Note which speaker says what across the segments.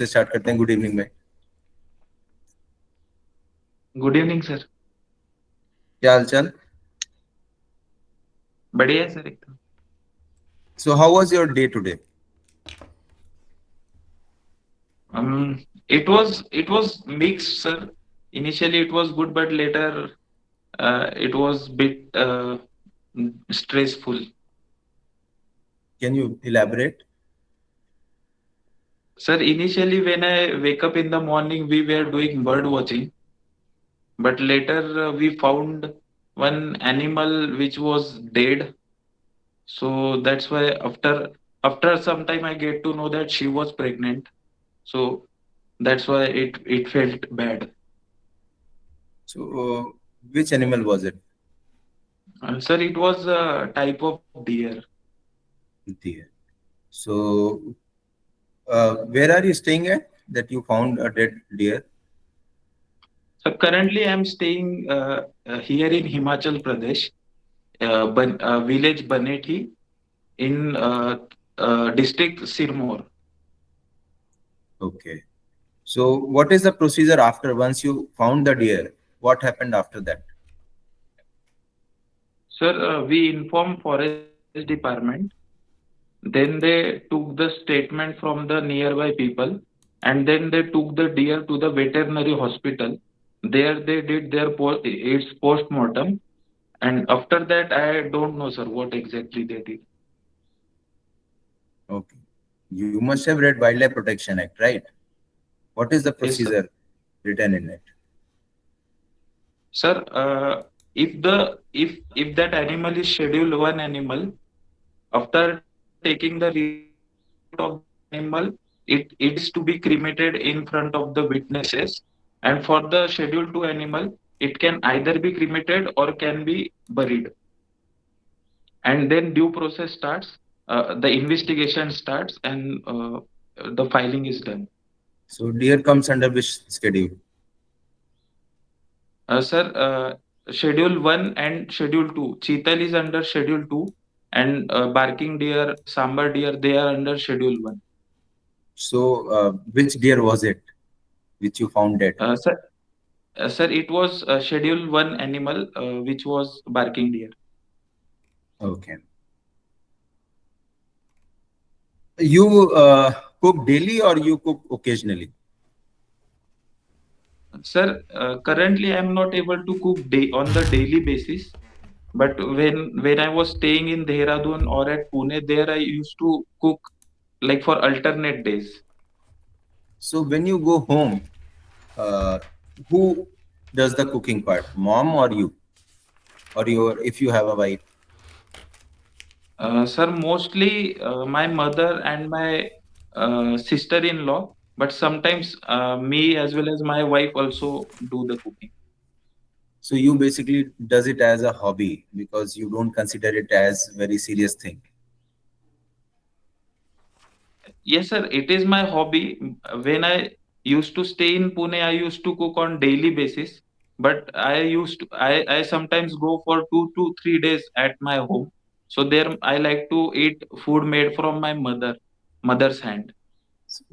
Speaker 1: Start करते हैं. Good evening में.
Speaker 2: Good evening sir.
Speaker 1: क्या हाल चाल?
Speaker 2: बढ़िया है सर एकदम।
Speaker 1: So how was your day today?
Speaker 2: It was mixed sir. Initially it was good, but later it was bit stressful.
Speaker 1: Can you elaborate?
Speaker 2: Sir, initially when I wake up in the morning, we were doing bird watching, but later we found one animal which was dead. So that's why after some time I get to know that she was pregnant. So that's why it felt bad.
Speaker 1: So which animal was it?
Speaker 2: Sir, it was a type of deer.
Speaker 1: Deer. So where are you staying at that you found a dead deer?
Speaker 2: So currently I'm staying here in Himachal Pradesh, village Banethi in district Sirmoor.
Speaker 1: Okay. So what is the procedure after once you found the deer? What happened after that?
Speaker 2: Sir, we informed forest department. Then they took the statement from the nearby people, and then they took the deer to the veterinary hospital. There they did their its post-mortem, and after that I don't know, sir, what exactly they did.
Speaker 1: Okay. You must have read Wildlife Protection Act, right? What is the
Speaker 2: Yes, sir.
Speaker 1: procedure written in it?
Speaker 2: Sir, if that animal is schedule one animal, after taking the report of that animal, it is to be cremated in front of the witnesses. And for the schedule two animal, it can either be cremated or can be buried. And then due process starts, the investigation starts, and the filing is done.
Speaker 1: So deer comes under which schedule?
Speaker 2: Sir, Schedule 1 and Schedule 2. Cheetal is under Schedule 2, and barking deer, sambar deer, they are under Schedule 1.
Speaker 1: So which deer was it which you found dead?
Speaker 2: Sir, sir, it was Schedule 1 animal, which was barking deer.
Speaker 1: Okay. You cook daily or you cook occasionally?
Speaker 2: Sir, currently I am not able to cook on the daily basis. But when I was staying in Dehradun or at Pune, there I used to cook like for alternate days.
Speaker 1: So when you go home, uh, who does the cooking part, mom or you, or your if you have a wife?
Speaker 2: Sir, mostly my mother and my sister-in-law, but sometimes me as well as my wife also do the cooking.
Speaker 1: So you basically does it as a hobby because you don't consider it as very serious thing.
Speaker 2: Yes, sir, it is my hobby. When I used to stay in Pune, I used to cook on daily basis, but I sometimes go for 2 to 3 days at my home. So there I like to eat food made from my mother's hand.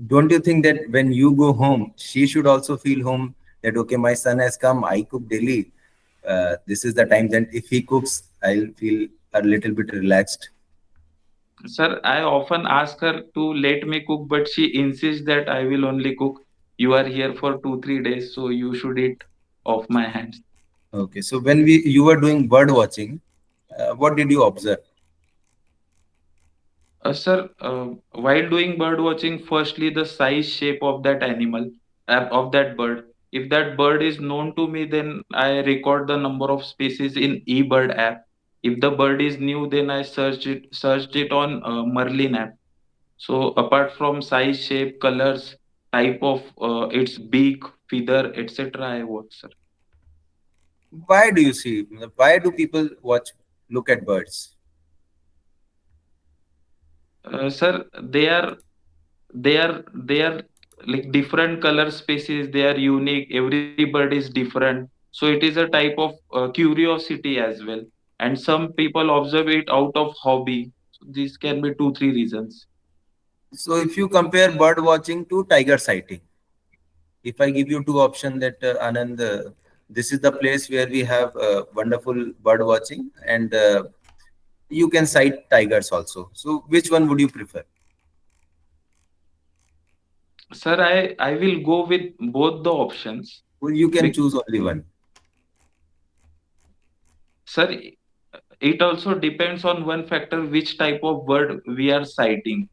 Speaker 1: Don't you think that when you go home, she should also feel home that okay, my son has come, I cook daily. This is the time that if he cooks, I'll feel a little bit relaxed.
Speaker 2: Sir, I often ask her to let me cook, but she insists that I will only cook. You are here for 2 3 days, so you should eat off my hands.
Speaker 1: Okay, so when we you were doing bird watching, what did you observe?
Speaker 2: Sir, while doing bird watching, firstly the size, shape of that animal, of that bird. If that bird is known to me, then I record the number of species in eBird app. If the bird is new, then I searched it on Merlin app. So apart from size, shape, colors, type of its beak, feather, etc., I watch, sir.
Speaker 1: Why do you see? Why do people watch, look at birds?
Speaker 2: Sir, they are like different color species. They are unique. Every bird is different. So it is a type of curiosity as well. And some people observe it out of hobby. So these can be 2 3 reasons.
Speaker 1: So if you compare bird watching to tiger sighting, if I give you two options that Anand, this is the place where we have wonderful bird watching, and you can sight tigers also. So which one would you prefer?
Speaker 2: Sir, I will go with both the options.
Speaker 1: Well, you can
Speaker 2: Be-
Speaker 1: choose only one.
Speaker 2: Sir, it also depends on one factor, which type of bird we are sighting.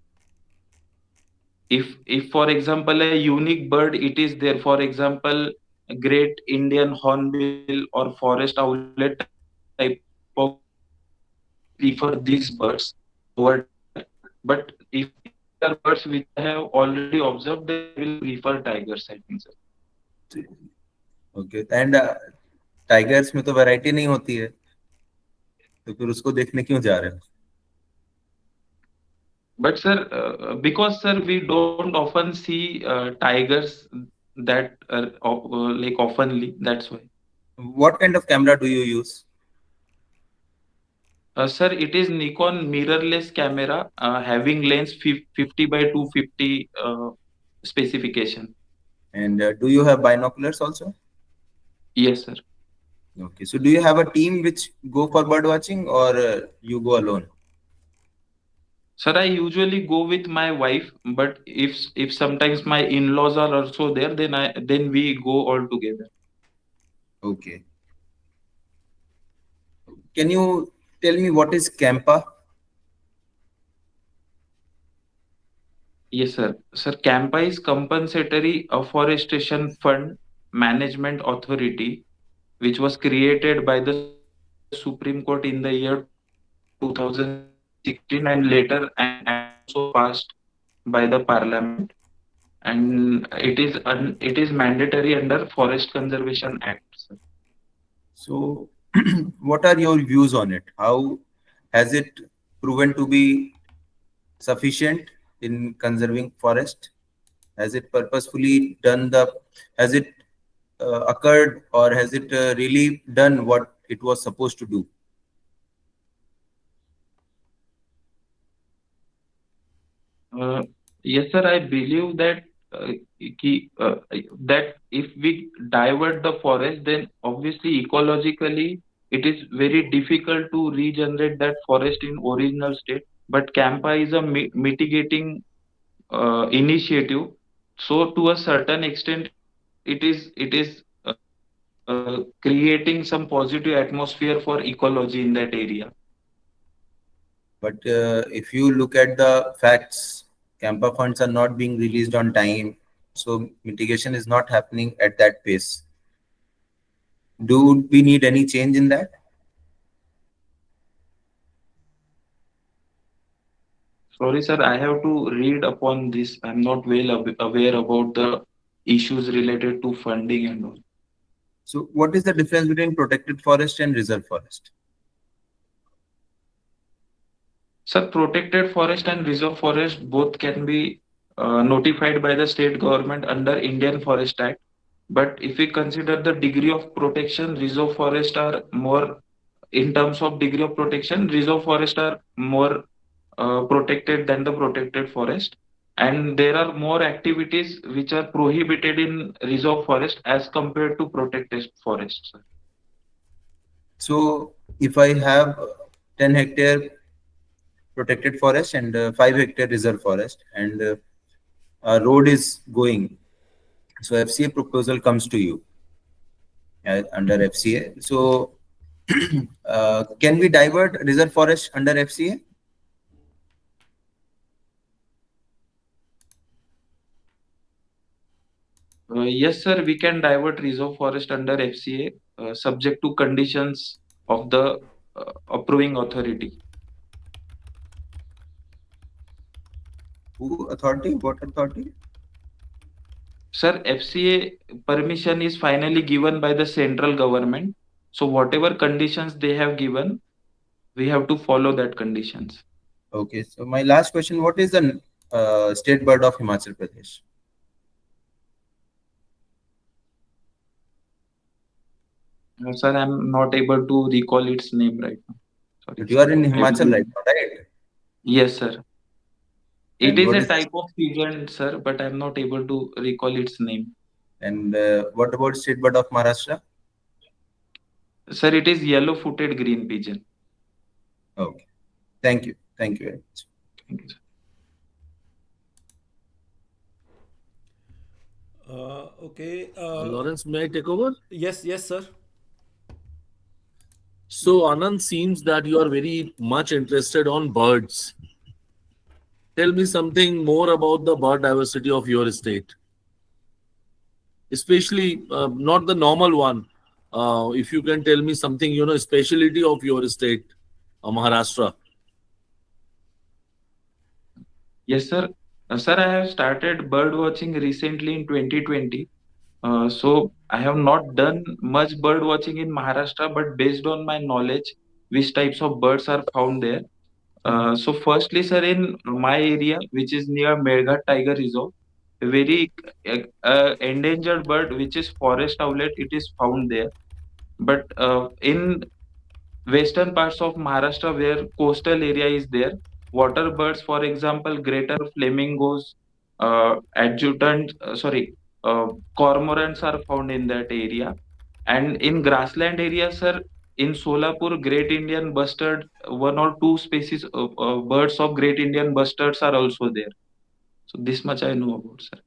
Speaker 2: If for example a unique bird it is there, for example a great Indian hornbill or forest owlet type of bird, then I will prefer these birds over tiger. But if these are birds which I have already observed, then I will prefer tiger sighting, sir.
Speaker 1: Okay and tigers में तो variety नहीं होती है, तो फिर उसको देखने क्यों जा रहे हो?
Speaker 2: But sir, because sir we don't often see tigers that like oftenly, that's why.
Speaker 1: What kind of camera do you use?
Speaker 2: Sir, it is Nikon mirrorless camera having lens 50 by 250 specification.
Speaker 1: And do you have binoculars also?
Speaker 2: Yes, sir.
Speaker 1: Okay, so do you have a team which go for bird watching, or you go alone?
Speaker 2: Sir, I usually go with my wife, but if sometimes my in-laws are also there, then we go all together.
Speaker 1: Okay. Can you tell me what is Campa?
Speaker 2: Yes, sir. Sir, CAMPA is Compensatory Afforestation Fund Management Authority, which was created by the Supreme Court in the year 2016 and later and also passed by the Parliament. And it is mandatory under Forest Conservation Act, sir.
Speaker 1: So, what are your views on it? How has it proven to be sufficient in conserving forest? Has it purposefully done the, has it occurred, or has it really done what it was supposed to do?
Speaker 2: Uh, yes, sir. I believe that that if we divert the forest, then obviously ecologically it is very difficult to regenerate that forest in original state. But CAMPA is a mitigating initiative. So to a certain extent, it is creating some positive atmosphere for ecology in that area.
Speaker 1: But if you look at the facts, Campa funds are not being released on time, so mitigation is not happening at that pace. Do we need any change in that?
Speaker 2: Sorry, sir, I have to read upon this. I'm not aware about the issues related to funding and all.
Speaker 1: So, what is the difference between protected forest and reserve forest?
Speaker 2: Sir, protected forest and reserve forest both can be notified by the state government under Indian Forest Act. But if we consider the degree of protection, reserve forest are more, in terms of degree of protection, reserve forest are more protected than the protected forest. And there are more activities which are prohibited in reserve forest as compared to protected forests.
Speaker 1: So, if I have 10-hectare protected forest and 5-hectare reserve forest, and a road is going, so FCA proposal comes to you under FCA. So, can we divert reserve forest under FCA?
Speaker 2: Yes, sir, we can divert reserve forest under FCA subject to conditions of the approving authority.
Speaker 1: Who authority? What authority?
Speaker 2: Sir, FCA permission is finally given by the central government. So whatever conditions they have given, we have to follow that conditions.
Speaker 1: Okay. So my last question: what is the state bird of Himachal Pradesh?
Speaker 2: Sir, I'm not able to recall its name right now. Sorry,
Speaker 1: But you
Speaker 2: sir.
Speaker 1: are in
Speaker 2: Maybe.
Speaker 1: Himachal right now, right?
Speaker 2: Yes, sir. It
Speaker 1: And
Speaker 2: is
Speaker 1: what
Speaker 2: a
Speaker 1: is
Speaker 2: type of pigeon, sir, but I'm not able to recall its name.
Speaker 1: and what about state bird of Maharashtra?
Speaker 2: Sir, it is yellow-footed green pigeon.
Speaker 1: Okay, thank you, thank you very much.
Speaker 2: Thank you, sir.
Speaker 3: Okay.
Speaker 4: Lawrence, may I take over?
Speaker 3: Yes, yes, sir.
Speaker 4: So, Anand, seems that you are very much interested on birds. Tell me something more about the bird diversity of your state, especially not the normal one. If you can tell me something, specialty of your state, Maharashtra.
Speaker 2: Yes, sir. Sir, I have started bird watching recently in 2020. So I have not done much bird watching in Maharashtra, but based on my knowledge, which types of birds are found there. So firstly, sir, in my area, which is near Melghat Tiger Reserve, a very endangered bird, which is forest owlet, it is found there. But in western parts of Maharashtra, where coastal area is there, water birds, for example, greater flamingos, uh, cormorants are found in that area. And in grassland area, sir, in Solapur, Great Indian Bustard, one or two species of birds of Great Indian Bustards are also there. So this much I know about, sir.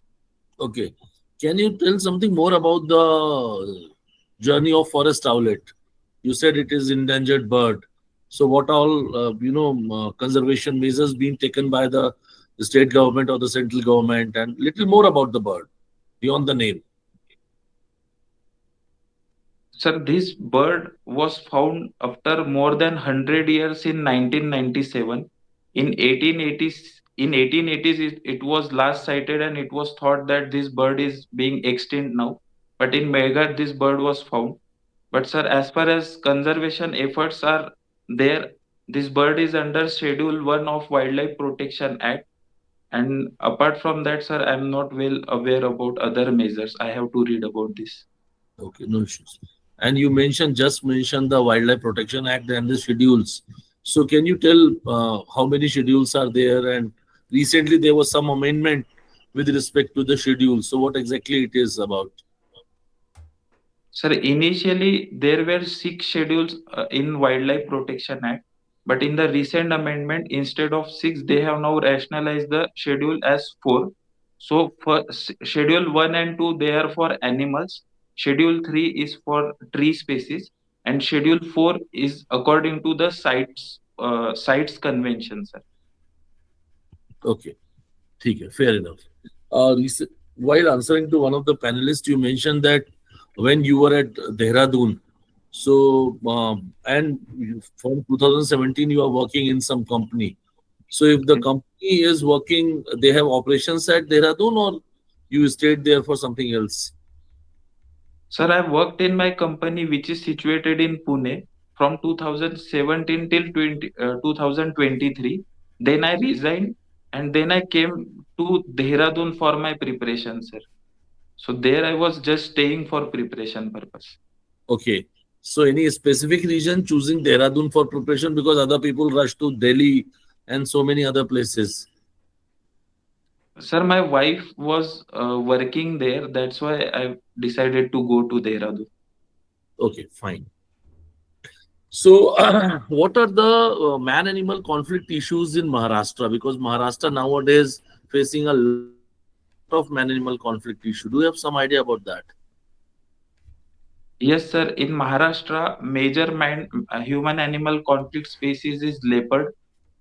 Speaker 4: Okay. Can you tell something more about the journey of forest owlet? You said it is endangered bird. So what all conservation measures being taken by the state government or the central government, and little more about the bird beyond the name.
Speaker 2: Sir, this bird was found after more than 100 years in 1997. In 1880s, it was last sighted and it was thought that this bird is being extinct now. But in Meghat, this bird was found. But sir, as far as conservation efforts are there, this bird is under Schedule 1 of Wildlife Protection Act. And apart from that, sir, I'm not well aware about other measures. I have to read about this.
Speaker 4: Okay, no issues. And you mentioned the Wildlife Protection Act and the schedules. So can you tell how many schedules are there? And recently there was some amendment with respect to the schedule. So what exactly it is about?
Speaker 2: Sir, initially there were six schedules in Wildlife Protection Act, but in the recent amendment, instead of six, they have now rationalized the schedule as four. So, for Schedule 1 and 2, they are for animals. Schedule 3 is for tree species, and Schedule 4 is according to the sites convention, sir.
Speaker 4: Okay, okay, fair enough. While answering to one of the panelists, you mentioned that when you were at Dehradun, so from 2017 you are working in some company. So if the company is working, they have operations at Dehradun, or you stayed there for something else?
Speaker 2: Sir, I worked in my company which is situated in Pune from 2017 till 2023. Then I resigned and then I came to Dehradun for my preparation, sir. So there I was just staying for preparation purpose.
Speaker 4: Okay. So any specific reason choosing Dehradun for preparation, because other people rush to Delhi and so many other places?
Speaker 2: Sir, my wife was working there. That's why I decided to go to Dehradun.
Speaker 4: Okay, fine. So, what are the man-animal conflict issues in Maharashtra? Because Maharashtra nowadays facing a lot of man-animal conflict issue. Do you have some idea about that?
Speaker 2: Yes, sir. In Maharashtra, major human animal conflict species is leopard.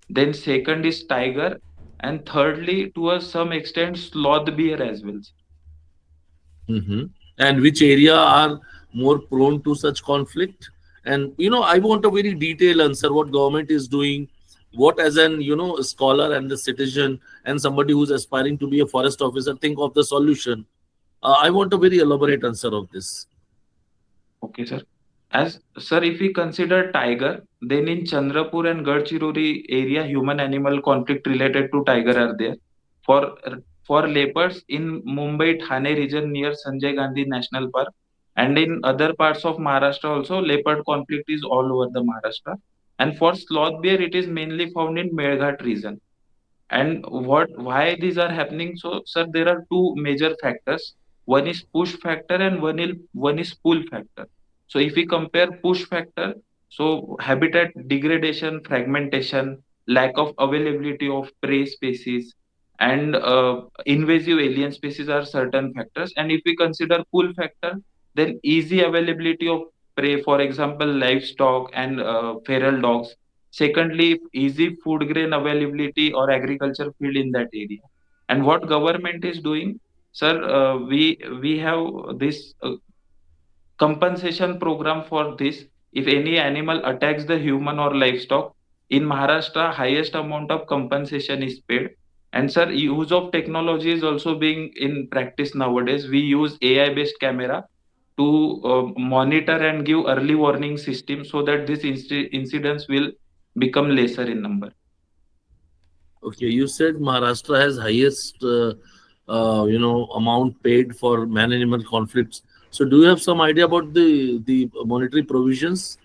Speaker 2: Then second is tiger, and thirdly, to a some extent, sloth bear as well.
Speaker 4: Hmm. And which area are more prone to such conflict? And I want a very detailed answer. What government is doing? What, as an a scholar and a citizen and somebody who's aspiring to be a forest officer, think of the solution? I want a very elaborate answer of this.
Speaker 2: Okay, sir. As sir, if we consider tiger, then in Chandrapur and Gadchiroli area, human-animal conflict related to tiger are there. For for leopards in Mumbai Thane region near Sanjay Gandhi National Park, and in other parts of Maharashtra also, leopard conflict is all over the Maharashtra. And for sloth bear, it is mainly found in Melghat region. And why these are happening? So, sir, there are two major factors. One is push factor and one is pull factor. So, if we compare push factor, so habitat degradation, fragmentation, lack of availability of prey species, and invasive alien species are certain factors. And if we consider pull factor, then easy availability of prey, for example, livestock and feral dogs. Secondly, easy food grain availability or agriculture field in that area. And what government is doing, sir, we have this compensation program for this. If any animal attacks the human or livestock, in Maharashtra, highest amount of compensation is paid. And sir, use of technology is also being in practice nowadays. We use AI based camera to monitor and give early warning system so that these incidents will become lesser in number.
Speaker 4: Okay, you said Maharashtra has highest, amount paid for man-animal conflicts. So, do you have some idea about the monetary provisions?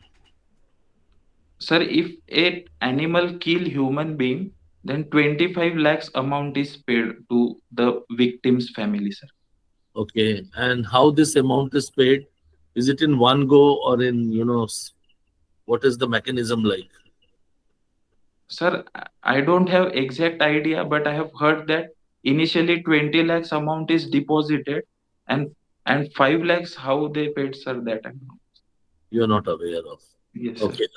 Speaker 2: Sir, if a animal kill human being, then 25 lakhs amount is paid to the victim's family, sir.
Speaker 4: Okay, and how this amount is paid? Is it in one go or in, what is the mechanism like?
Speaker 2: Sir, I don't have exact idea, but I have heard that initially 20 lakhs amount is deposited, and 5 lakhs how they paid, sir, that amount.
Speaker 4: You're not aware of.
Speaker 2: Yes, sir.
Speaker 4: Okay.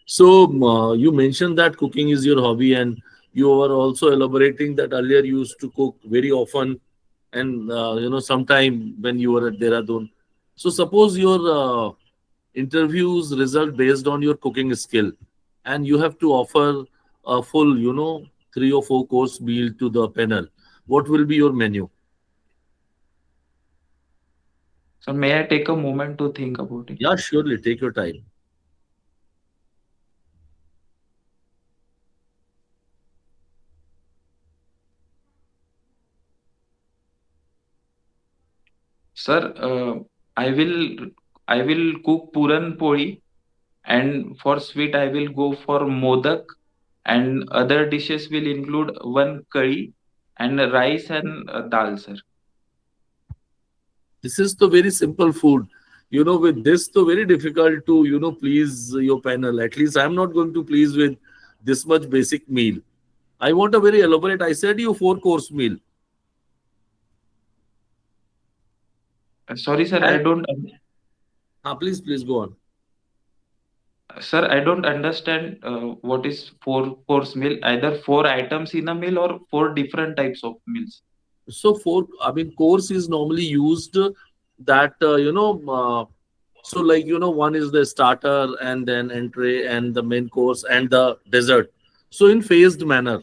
Speaker 4: So, you mentioned that cooking is your hobby, and you were also elaborating that earlier you used to cook very often, and sometime when you were at Dehradun. So, suppose your interviews result based on your cooking skill, and you have to offer a full, 3 or 4 course meal to the panel. What will be your menu?
Speaker 2: So may I take a moment to think about it?
Speaker 4: Yeah, surely take your time.
Speaker 2: Sir, I will cook puran poli, and for sweet I will go for modak, and other dishes will include one curry and rice and dal, sir.
Speaker 4: This is the very simple food. With this, the very difficult to, please your panel. At least I'm not going to please with this much basic meal. I want a very elaborate. I said you 4 course meal.
Speaker 2: Sorry, sir, I
Speaker 4: And
Speaker 2: don't.
Speaker 4: please go on.
Speaker 2: Sir, I don't understand what is four course meal. Either four items in a meal or four different types of meals.
Speaker 4: So I mean, course is normally used that so like one is the starter and then entree and the main course and the dessert. So in phased manner.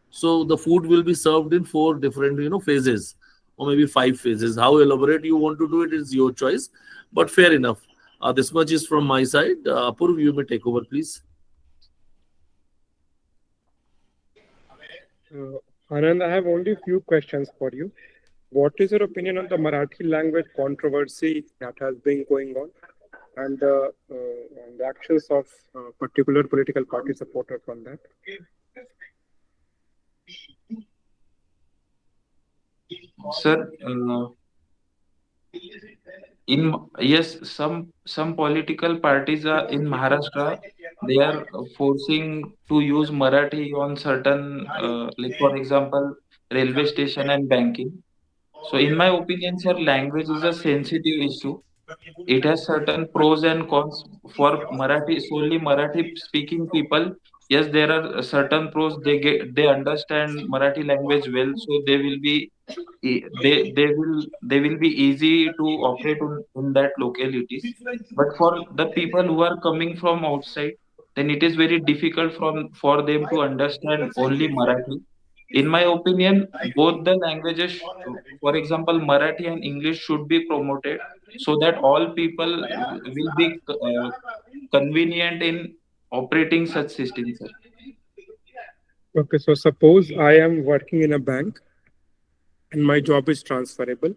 Speaker 4: So the food will be served in 4 different phases or maybe 5 phases. How elaborate you want to do it is your choice, but fair enough. This much is from my side. Apurv, you may take over, please.
Speaker 5: Anand, I have only a few questions for you. What is your opinion on the Marathi language controversy that has been going on and the actions of particular political party supporters on that?
Speaker 2: Sir, in yes, some political parties are in Maharashtra. They are forcing to use Marathi on certain, like for example, railway station and banking. So, in my opinion, sir, language is a sensitive issue. It has certain pros and cons for Marathi, solely Marathi speaking people. Yes, there are certain pros. They understand Marathi language well, so they will be they will be easy to operate in that localities. But for the people who are coming from outside, then it is very difficult for them to understand only Marathi. In my opinion, both the languages, for example, Marathi and English, should be promoted so that all people will be convenient in operating such systems, sir.
Speaker 5: Okay, so suppose I am working in a bank and my job is transferable.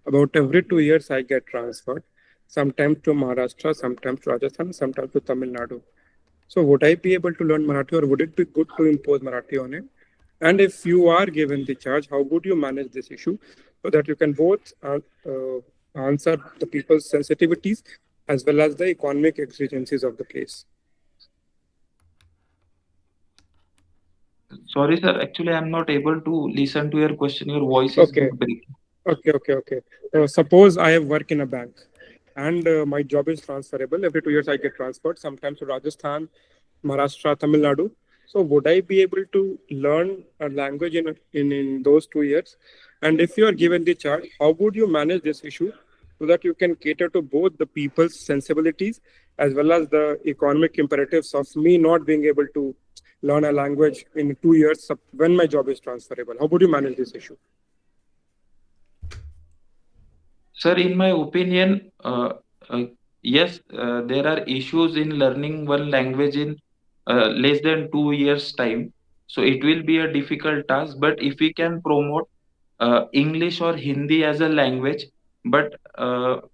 Speaker 5: About every 2 years, I get transferred, sometimes to Maharashtra, sometimes to Rajasthan, sometimes to Tamil Nadu. So would I be able to learn Marathi, or would it be good to impose Marathi on it? And if you are given the charge, how would you manage this issue so that you can both answer the people's sensitivities as well as the economic exigencies of the place?
Speaker 2: Sorry, sir. Actually, I'm not able to listen to your question. Your voice is
Speaker 5: Okay,
Speaker 2: bit breaking.
Speaker 5: okay. Suppose I have work in a bank and my job is transferable. Every 2 years I get transferred, sometimes to Rajasthan, Maharashtra, Tamil Nadu. So would I be able to learn a language in those 2 years? And if you are given the charge, how would you manage this issue so that you can cater to both the people's sensibilities as well as the economic imperatives of me not being able to learn a language in 2 years when my job is transferable? How would you manage this issue?
Speaker 2: Sir, in my opinion, uh, yes, there are issues in learning one language in less than 2 years' time. So it will be a difficult task. But if we can promote English or Hindi as a language, but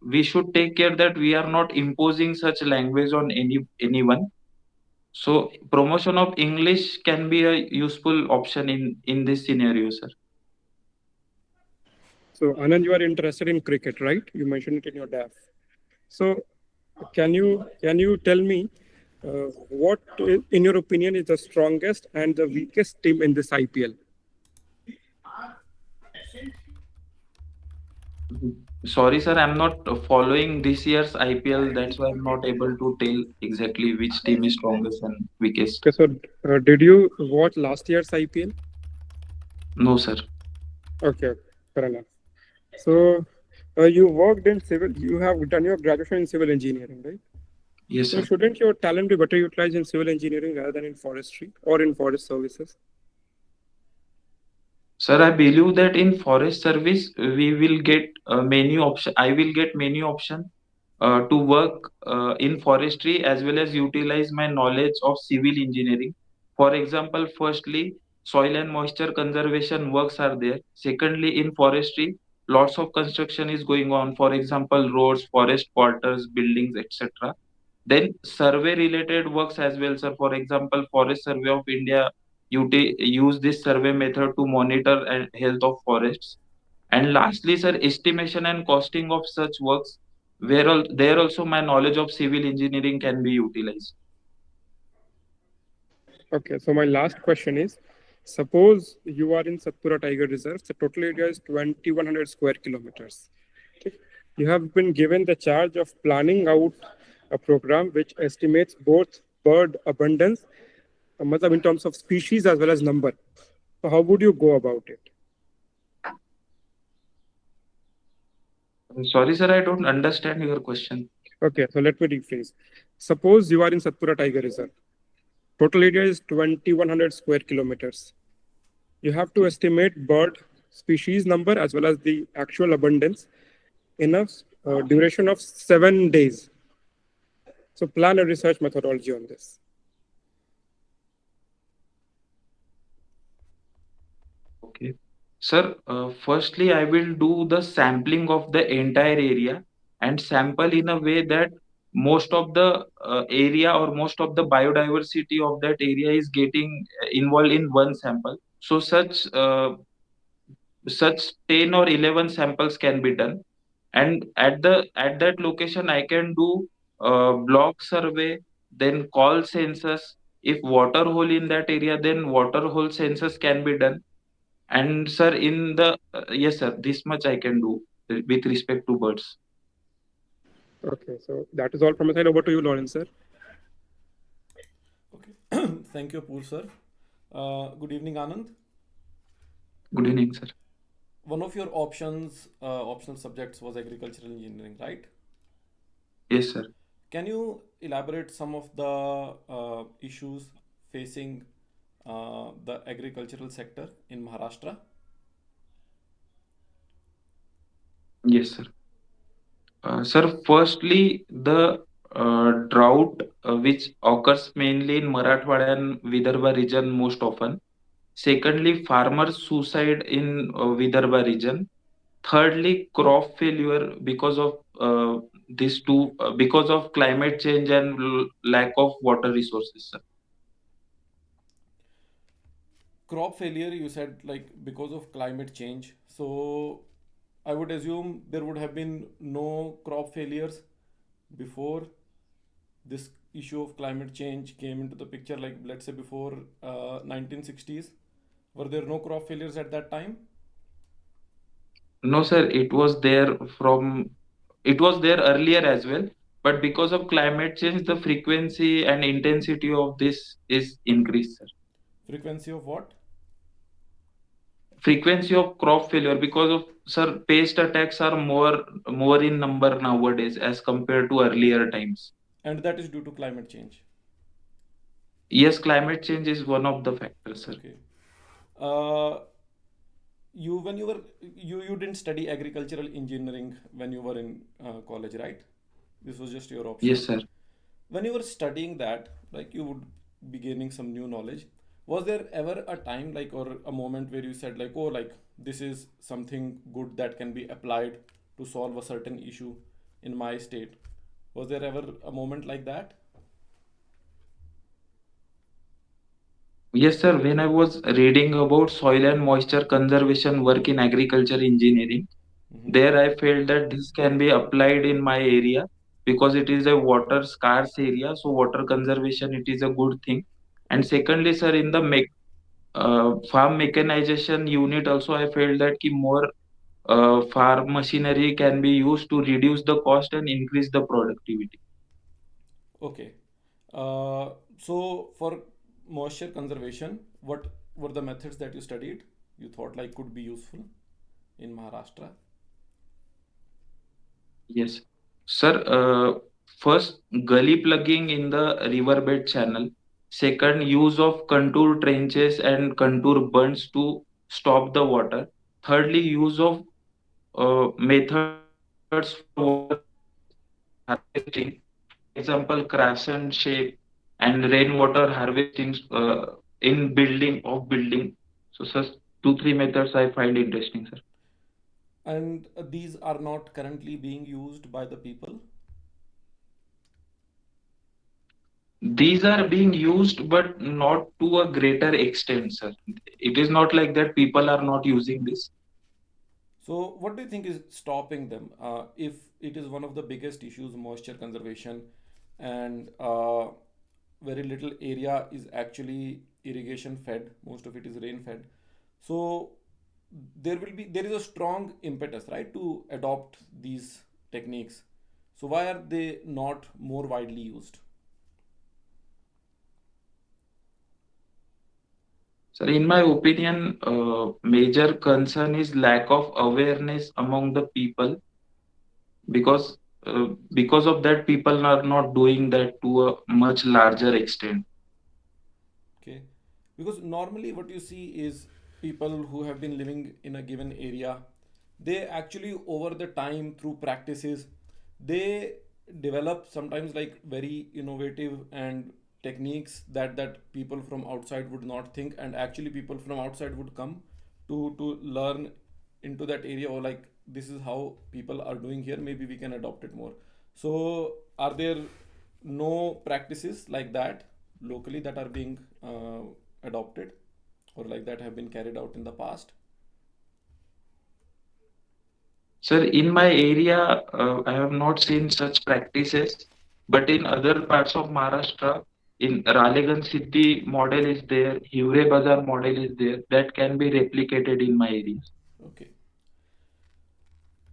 Speaker 2: we should take care that we are not imposing such language on anyone. So promotion of English can be a useful option in this scenario, sir.
Speaker 5: So, Anand, you are interested in cricket, right? You mentioned it in your DAF. So, can you tell me what, in your opinion, is the strongest and the weakest team in this IPL?
Speaker 2: Sorry, sir, I'm not following this year's IPL. That's why I'm not able to tell exactly which team is strongest and weakest.
Speaker 5: Okay, so did you watch last year's IPL?
Speaker 2: No, sir.
Speaker 5: Okay, fair enough. So, you worked in civil. You have done your graduation in civil engineering, right?
Speaker 2: Yes,
Speaker 5: So,
Speaker 2: sir.
Speaker 5: shouldn't your talent be better utilized in civil engineering rather than in forestry or in forest services?
Speaker 2: Sir, I believe that in forest service we will get many option. I will get many option to work in forestry as well as utilize my knowledge of civil engineering. For example, firstly, soil and moisture conservation works are there. Secondly, in forestry, lots of construction is going on. For example, roads, forest quarters, buildings, etc. Then survey related works as well, sir. For example, Forest Survey of India use this survey method to monitor and health of forests. And lastly, sir, estimation and costing of such works, there also my knowledge of civil engineering can be utilized.
Speaker 5: Okay, so my last question is, suppose you are in Satpura Tiger Reserve, the total area is 2100 square kilometers. Okay. You have been given the charge of planning out a program which estimates both bird abundance, matlab in terms of species as well as number. So how would you go about it?
Speaker 2: Sorry, sir, I don't understand your question.
Speaker 5: Okay, so let me rephrase. Suppose you are in Satpura Tiger Reserve. Total area is 2100 square kilometers. You have to estimate bird species number as well as the actual abundance in a duration of 7 days. So plan a research methodology on this.
Speaker 2: Okay. Sir, firstly, I will do the sampling of the entire area and sample in a way that most of the area or most of the biodiversity of that area is getting involved in one sample. So such 10 or 11 samples can be done, and at that location I can do block survey, then call census. If water hole in that area, then water hole census can be done. And sir, in the yes, sir, this much I can do with respect to birds.
Speaker 5: Okay, so that is all from my side. Over to you, Lawrence, sir.
Speaker 3: Okay. Thank you, Apurv sir. Good evening, Anand.
Speaker 2: Good evening, sir.
Speaker 3: One of your optional subjects was agricultural engineering, right?
Speaker 2: Yes, sir.
Speaker 3: Can you elaborate some of the issues facing the agricultural sector in Maharashtra?
Speaker 2: Yes, sir. Sir, firstly, the drought which occurs mainly in Marathwada and Vidarbha region most often. Secondly, farmers suicide in Vidarbha region. Thirdly, crop failure because of these two, because of climate change and lack of water resources, sir.
Speaker 3: Crop failure, you said like because of climate change. So I would assume there would have been no crop failures before this issue of climate change came into the picture, like let's say before 1960s. Were there no crop failures at that time?
Speaker 2: No, sir, it was there earlier as well, but because of climate change, the frequency and intensity of this is increased, sir.
Speaker 3: Frequency of what?
Speaker 2: Frequency of crop failure because of, sir, pest attacks are more in number nowadays as compared to earlier times.
Speaker 3: And that is due to climate change.
Speaker 2: Yes, climate change is one of the factors, sir.
Speaker 3: Okay. Uh, you when you were you didn't study agricultural engineering when you were in college, right? This was just your option.
Speaker 2: Yes, sir.
Speaker 3: When you were studying that, like you would be gaining some new knowledge. Was there ever a time like or a moment where you said like, oh, like this is something good that can be applied to solve a certain issue in my state? Was there ever a moment like that?
Speaker 2: Yes, sir. When I was reading about soil and moisture conservation work in agriculture engineering,
Speaker 3: Mm-hmm.
Speaker 2: there I felt that this can be applied in my area because it is a water scarce area. So water conservation, it is a good thing. And secondly, sir, in the farm mechanization unit also, I felt that more farm machinery can be used to reduce the cost and increase the productivity.
Speaker 3: Okay. So for moisture conservation, what were the methods that you studied? You thought like could be useful in Maharashtra?
Speaker 2: Yes, sir. First, gully plugging in the riverbed channel. Second, use of contour trenches and contour bunds to stop the water. Thirdly, use of methods for water harvesting, for example, crescent shape and rainwater harvesting in building of building. So, such two three methods I find interesting, sir.
Speaker 3: And these are not currently being used by the people.
Speaker 2: These are being used, but not to a greater extent, sir. It is not like that people are not using this.
Speaker 3: So, what do you think is stopping them? If it is one of the biggest issues, moisture conservation, and very little area is actually irrigation fed, most of it is rain fed. So, there is a strong impetus, right, to adopt these techniques. So, why are they not more widely used?
Speaker 2: Sir, in my opinion, major concern is lack of awareness among the people because because of that people are not doing that to a much larger extent.
Speaker 3: Okay, because normally what you see is people who have been living in a given area, they actually over the time through practices, they develop sometimes like very innovative and techniques that people from outside would not think, and actually people from outside would come to learn into that area, or like this is how people are doing here, maybe we can adopt it more. So are there no practices like that locally that are being adopted or like that have been carried out in the past?
Speaker 2: Sir, in my area, I have not seen such practices, but in other parts of Maharashtra, in Ralegan city model is there, Hivre Bazar model is there, that can be replicated in my area.
Speaker 3: Okay.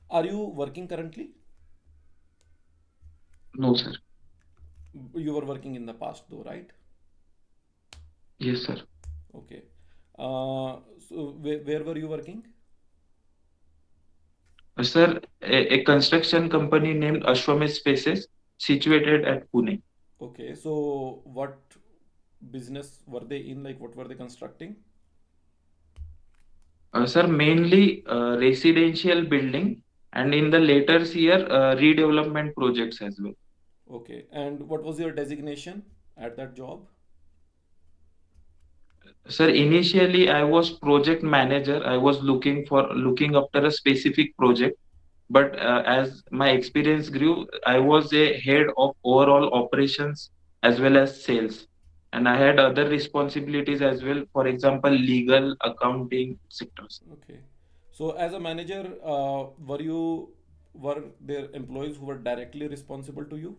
Speaker 3: Are you working currently?
Speaker 2: No, sir.
Speaker 3: You were working in the past though, right?
Speaker 2: Yes, sir.
Speaker 3: Okay. So where were you working?
Speaker 2: Sir, a construction company named Ashwamesh Spaces situated at Pune.
Speaker 3: Okay. So what business were they in? Like what were they constructing?
Speaker 2: Sir, mainly residential building and in the later year redevelopment projects as well.
Speaker 3: Okay. And what was your designation at that job?
Speaker 2: Sir, initially I was project manager. I was looking after a specific project, but as my experience grew, I was a head of overall operations as well as sales. and I had other responsibilities as well. For example, legal, accounting, etc.
Speaker 3: Okay. So as a manager, were there employees who were directly responsible to you?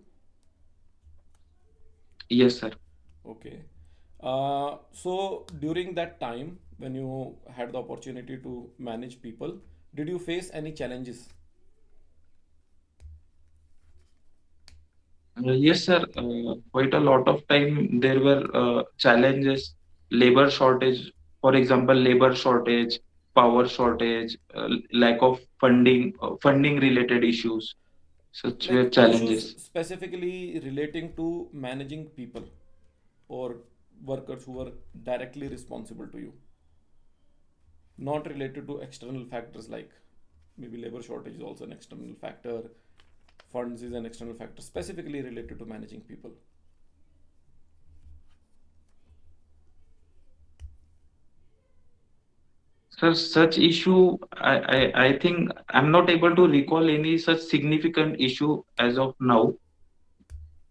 Speaker 2: Yes, sir.
Speaker 3: Okay. So during that time, when you had the opportunity to manage people, did you face any challenges?
Speaker 2: Yes, sir. Quite a lot of time there were challenges, labor shortage, for example, labor shortage, power shortage, lack of funding related issues. Such
Speaker 3: Like
Speaker 2: were
Speaker 3: issues
Speaker 2: challenges.
Speaker 3: specifically relating to managing people or workers who were directly responsible to you, not related to external factors like maybe labor shortage is also an external factor, funds is an external factor, specifically related to managing people.
Speaker 2: Sir, such issue, I think I'm not able to recall any such significant issue as of now,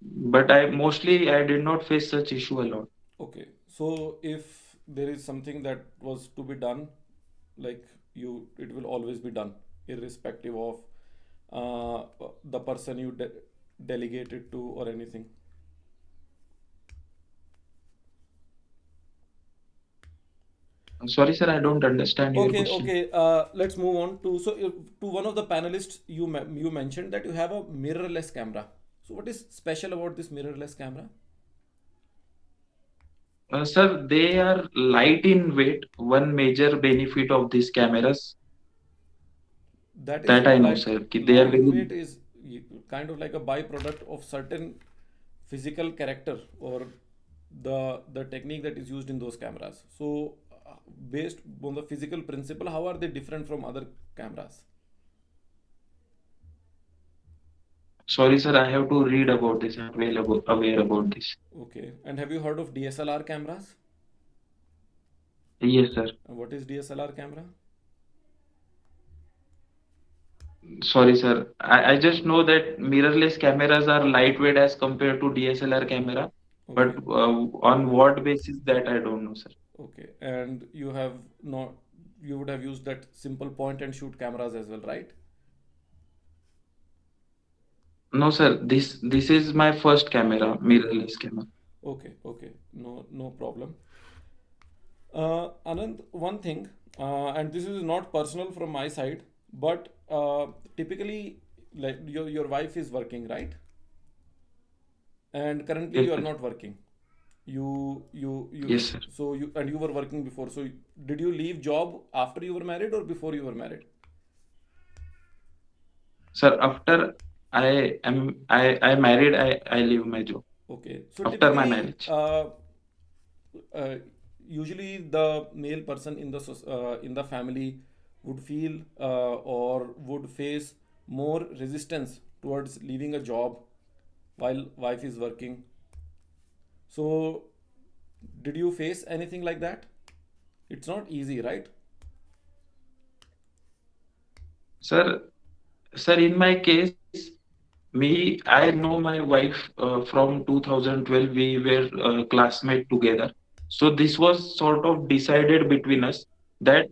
Speaker 2: but I did not face such issue a lot.
Speaker 3: Okay, so if there is something that was to be done, like it will always be done, irrespective of the person you delegate it to or anything.
Speaker 2: I'm sorry, sir, I don't understand your
Speaker 3: Okay,
Speaker 2: question.
Speaker 3: okay. Let's move on to to one of the panelists. You mentioned that you have a mirrorless camera. So what is special about this mirrorless camera?
Speaker 2: Sir, they are light in weight. One major benefit of these cameras
Speaker 3: That is
Speaker 2: that I know,
Speaker 3: like
Speaker 2: sir. They are
Speaker 3: light in
Speaker 2: very.
Speaker 3: weight is kind of like a byproduct of certain physical character or the technique that is used in those cameras. So based on the physical principle, how are they different from other cameras?
Speaker 2: Sorry, sir, I have to read about this. I'm well aware about this.
Speaker 3: Okay. And have you heard of DSLR cameras?
Speaker 2: Yes, sir.
Speaker 3: And what is DSLR camera?
Speaker 2: Sorry, sir. I just know that mirrorless cameras are lightweight as compared to DSLR camera, but
Speaker 3: Okay.
Speaker 2: on what basis that I don't know, sir.
Speaker 3: Okay. And you have not, you would have used that simple point and shoot cameras as well, right?
Speaker 2: No, sir. This is my first camera,
Speaker 3: Okay.
Speaker 2: mirrorless camera.
Speaker 3: Okay. Okay. No, no problem. Anand, one thing, and this is not personal from my side, but typically, like your wife is working, right? And currently
Speaker 2: Yes,
Speaker 3: you are
Speaker 2: sir.
Speaker 3: not working. You
Speaker 2: Yes, sir.
Speaker 3: so you and you were working before. So did you leave job after you were married or before you were married?
Speaker 2: Sir, after I married, I leave my job
Speaker 3: Okay. So
Speaker 2: after my
Speaker 3: typically,
Speaker 2: marriage.
Speaker 3: uh, usually the male person in in the family would feel or would face more resistance towards leaving a job while wife is working. So did you face anything like that? It's not easy, right?
Speaker 2: Sir, sir, in my case, I know my wife from 2012. We were classmates together. So this was sort of decided between us that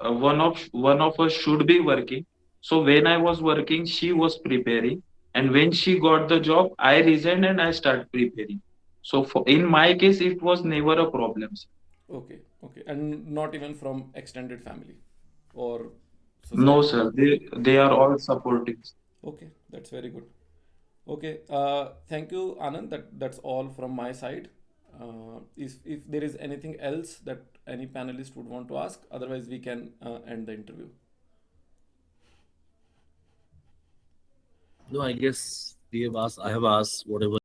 Speaker 2: one of us should be working. So when I was working, she was preparing, and when she got the job, I resigned and I started preparing. So in my case, it was never a problem, sir.
Speaker 3: Okay, okay, and not even from extended family or
Speaker 2: No,
Speaker 3: society.
Speaker 2: sir.
Speaker 3: Okay,
Speaker 2: They are all supportive.
Speaker 3: okay, that's very good. Okay, thank you, Anand. That's all from my side. If there is anything else that any panelist would want to ask, otherwise we can end the interview.
Speaker 4: No, I guess we have asked, I have asked whatever